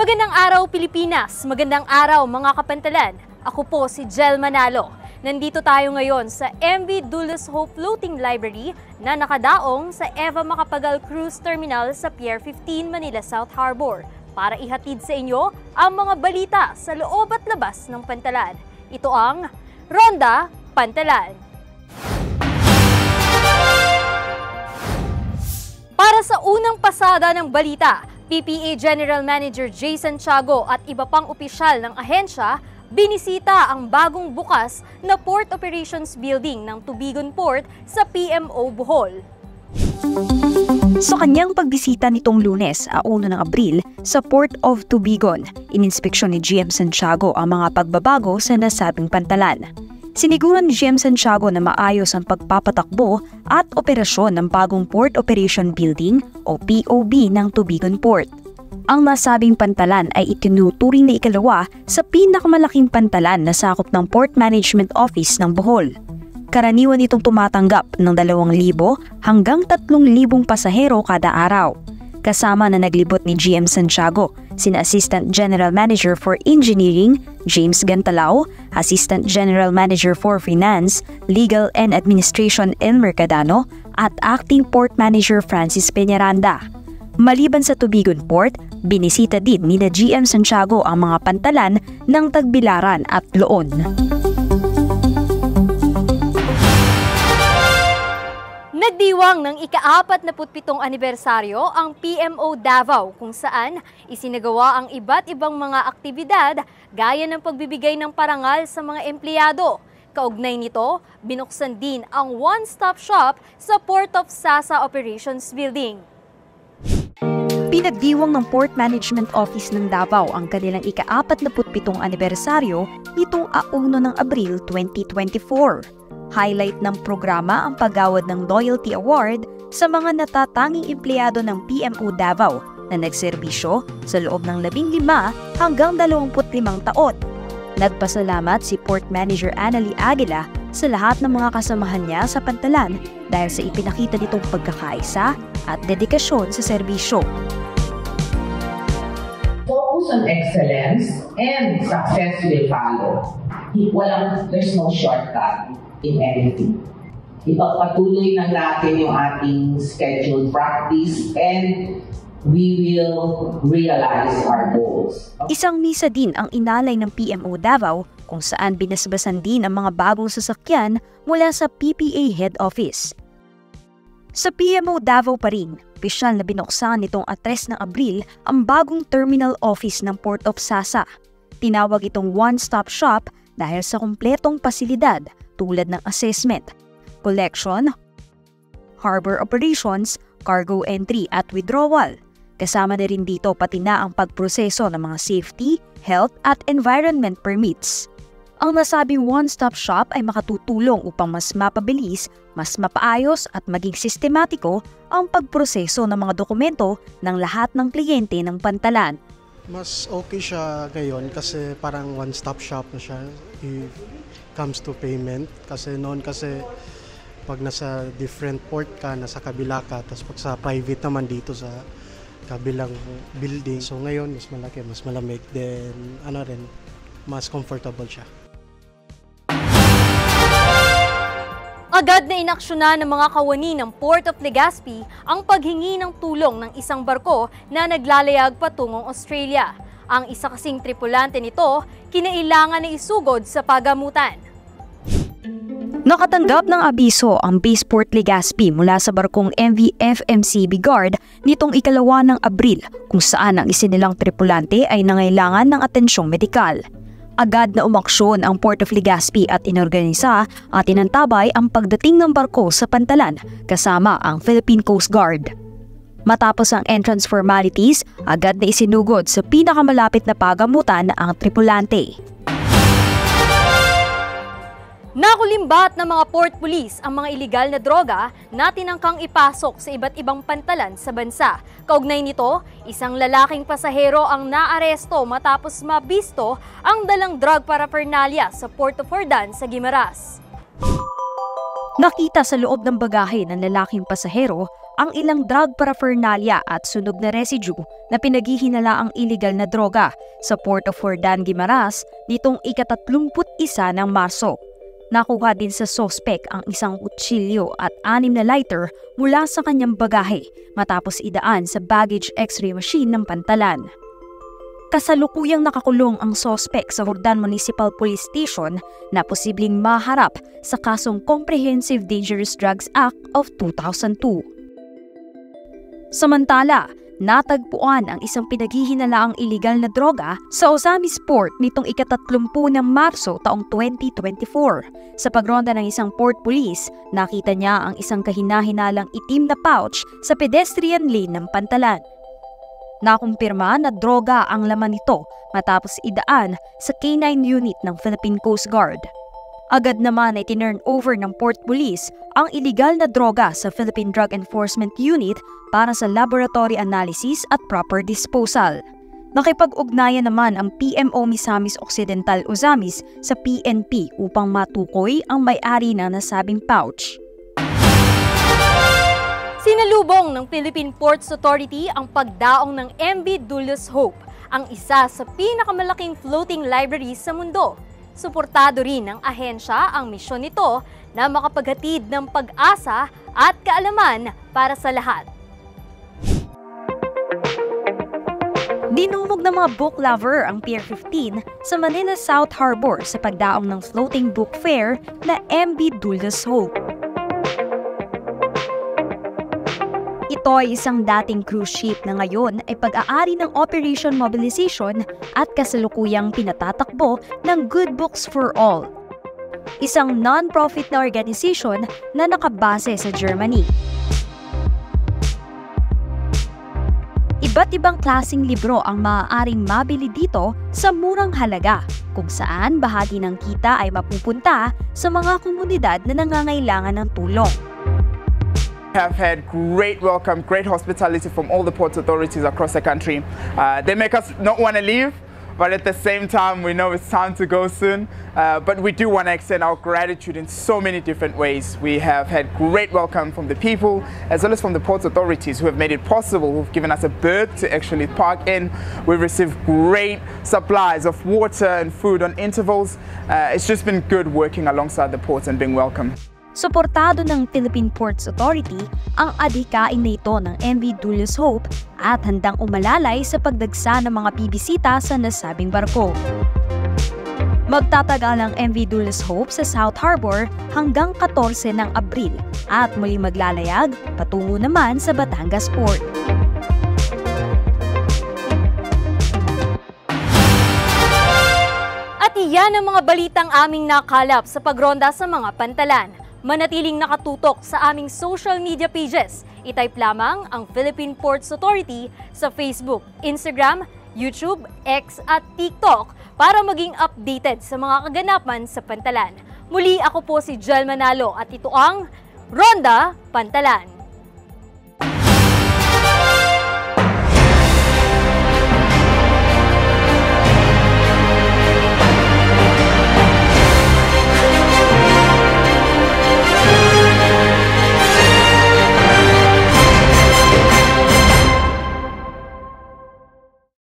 Magandang araw Pilipinas, magandang araw mga kapantalan. Ako po si Jel Manalo. Nandito tayo ngayon sa MV Dulles Hope Floating Library na nakadaong sa Eva Macapagal Cruise Terminal sa Pier 15, Manila South Harbor para ihatid sa inyo ang mga balita sa loob at labas ng Pantalan. Ito ang Ronda Pantalan. Para sa unang pasada ng balita, PPA General Manager Jason Tiago at iba pang opisyal ng ahensya binisita ang bagong bukas na Port Operations Building ng Tubigon Port sa PMO Bohol. Sa kanyang pagbisita nitong Lunes, 1 ng Abril, sa Port of Tubigon, ininspeksyon ni GM Santiago ang mga pagbabago sa nasabing pantalan. Siniguran ni GM Santiago na maayos ang pagpapatakbo at operasyon ng bagong Port Operation Building o POB ng Tubigon Port. Ang nasabing pantalan ay itinuturing na ikalawa sa pinakamalaking pantalan na sakop ng Port Management Office ng Bohol. Karaniwan itong tumatanggap ng 2,000 hanggang 3,000 pasahero kada araw. Kasama na naglibot ni GM Santiago, sina Assistant General Manager for Engineering, James Gantalao, Assistant General Manager for Finance, Legal and Administration, Elmer Cadano, at Acting Port Manager Francis Peñaranda. Maliban sa Tubigon Port, binisita din ni GM Santiago ang mga pantalan ng Tagbilaran at Loon. Nagdiwang ng ika-47 anibersaryo ang PMO Davao kung saan isinagawa ang iba't ibang mga aktibidad gaya ng pagbibigay ng parangal sa mga empleyado. Kaugnay nito, binuksan din ang one-stop shop sa Port of Sasa Operations Building. Pinagdiwang ng Port Management Office ng Davao ang kanilang ika-47 anibersaryo nitong 1 ng Abril 2024. Highlight ng programa ang paggawad ng Loyalty Award sa mga natatanging empleyado ng PMO Davao na nagserbisyo sa loob ng 15 hanggang 25 taon. Nagpasalamat si Port Manager Annalie Aguila sa lahat ng mga kasamahan niya sa pantalan dahil sa ipinakita nitong pagkakaisa at dedikasyon sa serbisyo. Focus on excellence and success will follow. There's no shortcut in anything. Ipagpatuloy lang natin yung ating scheduled practice and we will realize our goals. Isang misa din ang inalay ng PMO Davao kung saan binasbasan din ang mga bagong sasakyan mula sa PPA Head Office. Sa PMO Davao pa rin, opisyal na binuksan nitong 3 ng Abril ang bagong terminal office ng Port of Sasa. Tinawag itong one-stop shop dahil sa kumpletong pasilidad tulad ng assessment, collection, harbor operations, cargo entry at withdrawal. Kasama na rin dito pati na ang pagproseso ng mga safety, health at environment permits. Ang nasabing one-stop shop ay makatutulong upang mas mapabilis, mas mapaayos at maging sistematiko ang pagproseso ng mga dokumento ng lahat ng kliyente ng pantalan. Mas okay siya ngayon kasi parang one-stop shop na siya if comes to payment. Kasi noon pag nasa different port ka, nasa kabila ka, tapos pag sa private naman dito sa kabilang building. So ngayon mas malaki, mas malamig, then mas comfortable siya. Agad na inaksyonan ng mga kawani ng Port of Legazpi ang paghingi ng tulong ng isang barko na naglalayag patungong Australia. Ang isa kasing tripulante nito, kinailangan na isugod sa pagamutan. Nakatanggap ng abiso ang Base Port Legazpi mula sa barkong MV FMC Bigard nitong 2 ng Abril kung saan ang isinilang tripulante ay nangailangan ng atensyong medikal. Agad na umaksyon ang Port of Legazpi at inorganisa at inantabay ang pagdating ng barko sa pantalan kasama ang Philippine Coast Guard. Matapos ang entrance formalities, agad na isinugod sa pinakamalapit na pagamutan ang tripulante. Nakulimbat ng mga port police ang mga iligal na droga na tinangkang ipasok sa iba't ibang pantalan sa bansa. Kaugnay nito, isang lalaking pasahero ang naaresto matapos mabisto ang dalang drug paraphernalia sa Port of Hordan sa Guimaras. Nakita sa loob ng bagahe ng lalaking pasahero ang ilang drug paraphernalia at sunog na residue na pinaghihinalaang illegal na droga sa Port of Jordan, Guimaras nitong ika-31 ng Marso. Nakuha din sa sospek ang isang kutsilyo at 6 na lighter mula sa kanyang bagahe matapos idaan sa baggage x-ray machine ng pantalan. Kasalukuyang nakakulong ang sospek sa Jordan Municipal Police Station na posibleng maharap sa kasong Comprehensive Dangerous Drugs Act of 2002. Samantala, natagpuan ang isang pinaghihinalaang iligal na droga sa Ozamis Port nitong ika-30 ng Marso taong 2024. Sa pagronda ng isang port police, nakita niya ang isang kahinahinalang itim na pouch sa pedestrian lane ng pantalan. Nakumpirma na droga ang laman nito matapos idaan sa K9 unit ng Philippine Coast Guard. Agad naman ay tinurn over ng port police ang iligal na droga sa Philippine Drug Enforcement Unit para sa laboratory analysis at proper disposal. Nakipag-ugnayan naman ang PMO Misamis Occidental Ozamis sa PNP upang matukoy ang may-ari ng nasabing pouch. Sinalubong ng Philippine Ports Authority ang pagdaong ng MV Dulles Hope, ang isa sa pinakamalaking floating library sa mundo. Suportado rin ng ahensya ang misyon nito na makapaghatid ng pag-asa at kaalaman para sa lahat. Dinumog ng mga book lover ang Pier 15 sa Manila South Harbor sa pagdaong ng floating book fair na MV Dulles Hope. Ito ay isang dating cruise ship na ngayon ay pag-aari ng Operation Mobilization at kasalukuyang pinatatakbo ng Good Books for All, isang non-profit na organisasyon na nakabase sa Germany. Iba't ibang klaseng libro ang maaaring mabili dito sa murang halaga, kung saan bahagi ng kita ay mapupunta sa mga komunidad na nangangailangan ng tulong. We have had great welcome, great hospitality from all the port authorities across the country. They make us not want to leave, but at the same time we know it's time to go soon. But we do want to extend our gratitude in so many different ways. We have had great welcome from the people as well as from the port authorities who have made it possible, who've given us a berth to actually park in. We've received great supplies of water and food on intervals. It's just been good working alongside the ports and being welcome. Suportado ng Philippine Ports Authority ang adhikain na ito ng MV Dulles Hope at handang umalalay sa pagdagsa ng mga bibisita sa nasabing barko. Magtatagal ang MV Dulles Hope sa South Harbor hanggang 14 ng Abril at muli maglalayag patungo naman sa Batangas Port. At iyan ang mga balitang aming nakalap sa pagronda sa mga pantalan. Manatiling nakatutok sa aming social media pages. I-type lamang ang Philippine Ports Authority sa Facebook, Instagram, YouTube, X at TikTok para maging updated sa mga kaganapan sa pantalan. Muli ako po si Jel Manalo at ito ang Ronda Pantalan.